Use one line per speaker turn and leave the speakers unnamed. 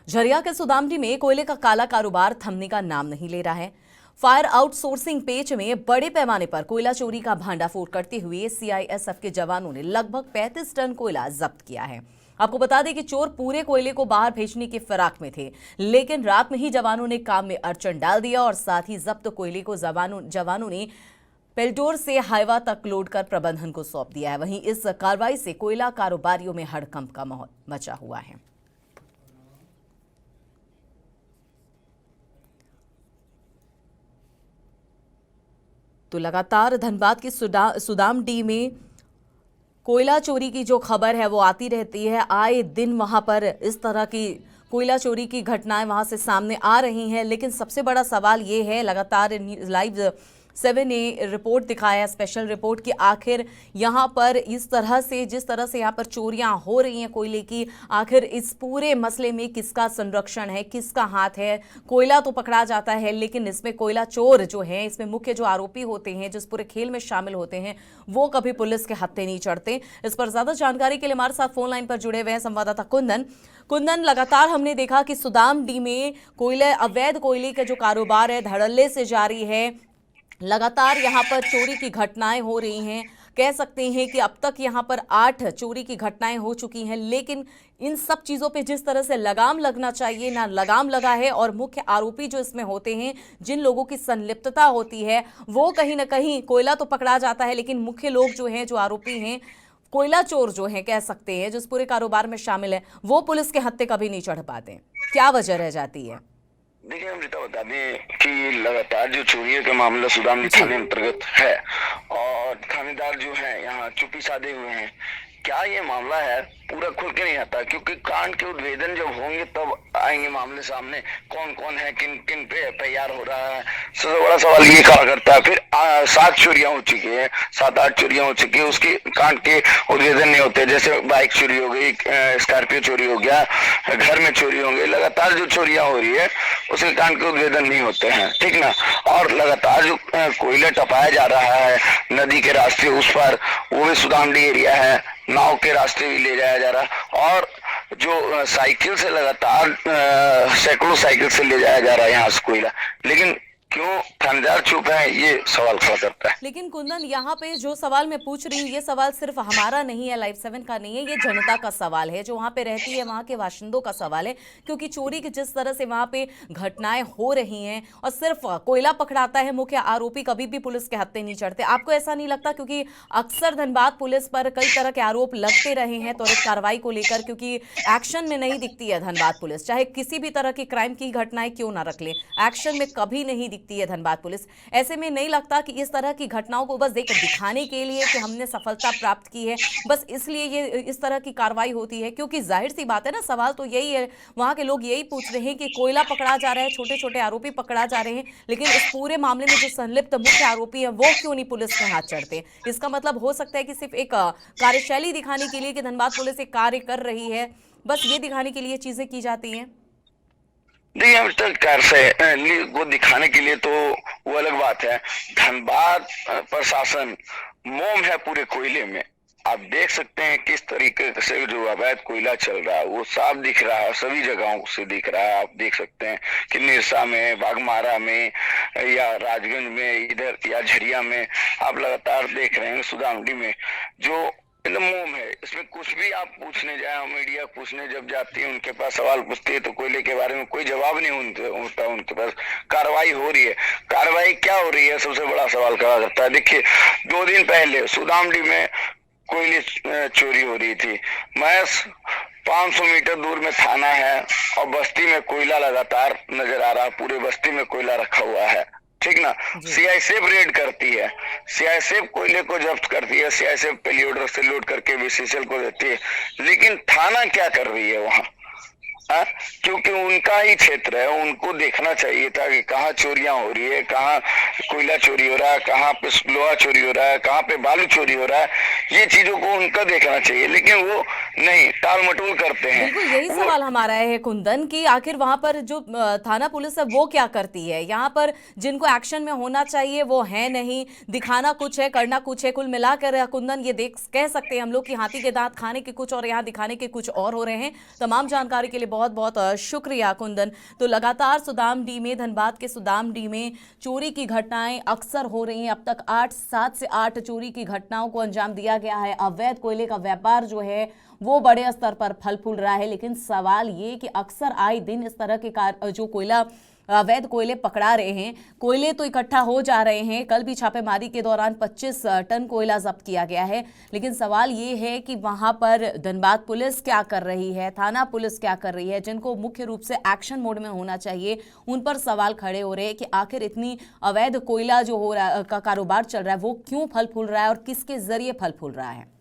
झरिया के सुदामडी में कोयले का काला कारोबार थमने का नाम नहीं ले रहा है। फायर आउटसोर्सिंग पेच में बड़े पैमाने पर कोयला चोरी का भांडाफोड़ करते हुए सीआईएसएफ के जवानों ने लगभग 35 टन कोयला जब्त किया है। आपको बता दें कि चोर पूरे कोयले को बाहर भेजने की फिराक में थे, लेकिन रात में ही जवानों ने काम में अड़चन डाल दिया और साथ ही जब्त कोयले को जवानों ने पेल्डोर से हाईवा तक लोड कर प्रबंधन को सौंप दिया है। वहीं इस कार्रवाई से कोयला कारोबारियों में हड़कंप का माहौल मचा हुआ है। तो लगातार धनबाद की सुदामडी में कोयला चोरी की जो खबर है वो आती रहती है। आए दिन वहां पर इस तरह की कोयला चोरी की घटनाएं वहां से सामने आ रही हैं, लेकिन सबसे बड़ा सवाल ये है, लगातार लाइव 7 ने रिपोर्ट दिखाया, स्पेशल रिपोर्ट, कि आखिर यहाँ पर इस तरह से जिस तरह से यहाँ पर चोरियां हो रही हैं कोयले की, आखिर इस पूरे मसले में किसका संरक्षण है, किसका हाथ है। कोयला तो पकड़ा जाता है, लेकिन इसमें कोयला चोर जो हैं, इसमें मुख्य जो आरोपी होते हैं, जो इस पूरे खेल में शामिल होते हैं, वो कभी पुलिस के हत्थे नहीं चढ़ते। इस पर ज्यादा जानकारी के लिए हमारे साथ फोन लाइन पर जुड़े हुए हैं संवाददाता कुंदन। लगातार हमने देखा कि सुदामडी में अवैध कोयले का जो कारोबार है धड़ल्ले से जारी है। लगातार यहाँ पर चोरी की घटनाएं हो रही हैं। कह सकते हैं कि अब तक यहाँ पर 8 चोरी की घटनाएं हो चुकी हैं, लेकिन इन सब चीज़ों पे जिस तरह से लगाम लगना चाहिए ना लगाम लगा है, और मुख्य आरोपी जो इसमें होते हैं, जिन लोगों की संलिप्तता होती है, वो कहीं ना कहीं कोयला तो पकड़ा जाता है, लेकिन मुख्य लोग जो हैं, जो आरोपी हैं, कोयला चोर जो हैं कह सकते हैं, जो इस पूरे कारोबार में शामिल है, वो पुलिस के हत्थे कभी नहीं चढ़ पाते। क्या वजह रह जाती है?
देखिए, हम जितना बता दें कि लगातार जो चोरियों का मामला सुदामडी थाने अंतर्गत है और थानेदार जो है यहाँ चुप्पी साधे हुए हैं। क्या ये मामला है पूरा खुल के नहीं आता, क्योंकि कांड के उद्भेदन जब होंगे तब आएंगे मामले सामने, कौन कौन है, किन किन पे तैयार हो रहा है। सबसे बड़ा सवाल ये खड़ा करता है। फिर 7 चोरियां हो चुकी है, 7-8 चोरियां हो चुकी है, उसकी कांड के उद्भेदन नहीं होते। जैसे बाइक चोरी हो गई, स्कॉर्पियो चोरी हो गया, घर में चोरी होंगे, लगातार जो चोरियां हो रही है उसके कांड के उद्भेदन नहीं होते हैं, ठीक ना। और लगातार जो कोयला टपाया जा रहा है नदी के रास्ते उस पर, वो भी सुदामडी एरिया है, नाव के रास्ते भी ले जाया जा रहा, और जो साइकिल से लगातार सैकड़ों साइकिल से ले जाया जा रहा है यहाँ से कोयला, लेकिन क्यों थानेदार चुप है, ये सवाल खड़ा करता है।
लेकिन कुंदन, यहाँ पे जो सवाल मैं पूछ रही हूँ, ये सवाल सिर्फ हमारा नहीं है, लाइव 7 का नहीं है, ये जनता का सवाल है, जो वहाँ पे रहती है, वहाँ के बाशिंदों का सवाल है। क्योंकि चोरी की जिस तरह से वहाँ पे घटनाएं हो रही हैं और सिर्फ कोयला पकड़ाता है मुख्य आरोपी, कभी भी पुलिस के हत्थे नहीं चढ़ते। आपको ऐसा नहीं लगता? क्योंकि अक्सर धनबाद पुलिस पर कई तरह के आरोप लगते रहे हैं त्वरित कार्रवाई को लेकर, क्योंकि एक्शन में नहीं दिखती है धनबाद पुलिस, चाहे किसी भी तरह की क्राइम की घटनाएं क्यों ना रख ले, एक्शन में कभी नहीं दिखती है धनबाद पुलिस। ऐसे में नहीं लगता कि इस तरह की घटनाओं को बस एक दिखाने के लिए कि हमने सफलता प्राप्त की है, बस इसलिए ये इस तरह की कार्रवाई होती है? क्योंकि जाहिर सी बात है ना, सवाल तो यही है, वहां के लोग यही पूछ रहे हैं कि कोयला पकड़ा जा रहा है, छोटे छोटे आरोपी पकड़ा जा रहे हैं, लेकिन इस पूरे मामले में जो संलिप्त मुख्य आरोपी है वो क्यों नहीं पुलिस के हाथ चढ़ते? इसका मतलब हो सकता है कि सिर्फ एक कार्यशैली दिखाने के लिए कि धनबाद पुलिस एक कार्य कर रही है, बस ये दिखाने के लिए चीजें की जाती हैं।
देखिए, वो दिखाने के लिए तो वो अलग बात है। धनबाद प्रशासन मोम है पूरे कोयले में। आप देख सकते हैं किस तरीके से जो अवैध कोयला चल रहा है वो साफ दिख रहा है, सभी जगहों से दिख रहा है। आप देख सकते हैं कि निरसा में, बाघमारा में, या राजगंज में, इधर या झरिया में, आप लगातार देख रहे हैं सुदामडी में जो मोम है। इसमें कुछ भी आप पूछने जाए, मीडिया पूछने जब जाती है, उनके पास सवाल पूछती है तो कोयले के बारे में कोई जवाब नहीं होता उनके पास। कार्रवाई हो रही है, कार्रवाई क्या हो रही है, सबसे बड़ा सवाल खड़ा करता है। देखिए, 2 दिन पहले सुदामडी में कोयले चोरी हो रही थी। महज 500 मीटर दूर में थाना है और बस्ती में कोयला लगातार नजर आ रहा है, पूरे बस्ती में कोयला रखा हुआ है, ठीक ना। सीआईएसएफ रेड करती है, सीआईएसएफ कोयले को जब्त करती है, सीआईएसएफ पे लोडर से लोड करके बीसीसीएल को देती है, लेकिन थाना क्या कर रही है वहां? क्योंकि उनका ही क्षेत्र है, उनको देखना चाहिए था कि कहाँ चोरियां हो रही है, कहाँ कोयला चोरी हो रहा है, कहाँ पे लोहा चोरी हो रहा है, कहाँ पे बालू चोरी हो रहा है, ये चीजों को उनका देखना चाहिए, लेकिन वो नहीं, टाल मटोल करते हैं।
बिल्कुल यही सवाल हमारा है कुंदन, कि आखिर वहां पर जो थाना पुलिस है वो क्या करती है? यहाँ पर जिनको एक्शन में होना चाहिए वो है नहीं, दिखाना कुछ है, करना कुछ है। कुल मिलाकर कुंदन ये कह सकते हैं हम लोग कि हाथी के दांत खाने के कुछ और यहाँ दिखाने के कुछ और हो रहे हैं। तमाम जानकारी के लिए बहुत बहुत बहुत शुक्रिया कुंदन। तो लगातार सुदामडी में, धनबाद के सुदामडी में चोरी की घटनाएं अक्सर हो रही हैं। अब तक 7 से 8 चोरी की घटनाओं को अंजाम दिया गया है। अवैध कोयले का व्यापार जो है वो बड़े स्तर पर फल फूल रहा है। लेकिन सवाल ये कि अक्सर आए दिन इस तरह के जो कोयला अवैध कोयले पकड़ा रहे हैं, कोयले तो इकट्ठा हो जा रहे हैं। कल भी छापेमारी के दौरान 25 टन कोयला जब्त किया गया है। लेकिन सवाल ये है कि वहां पर धनबाद पुलिस क्या कर रही है, थाना पुलिस क्या कर रही है, जिनको मुख्य रूप से एक्शन मोड में होना चाहिए, उन पर सवाल खड़े हो रहे हैं कि आखिर इतनी अवैध कोयला जो हो रहा का कारोबार चल रहा है वो क्यों फल फूल रहा है और किसके जरिए फल फूल रहा है।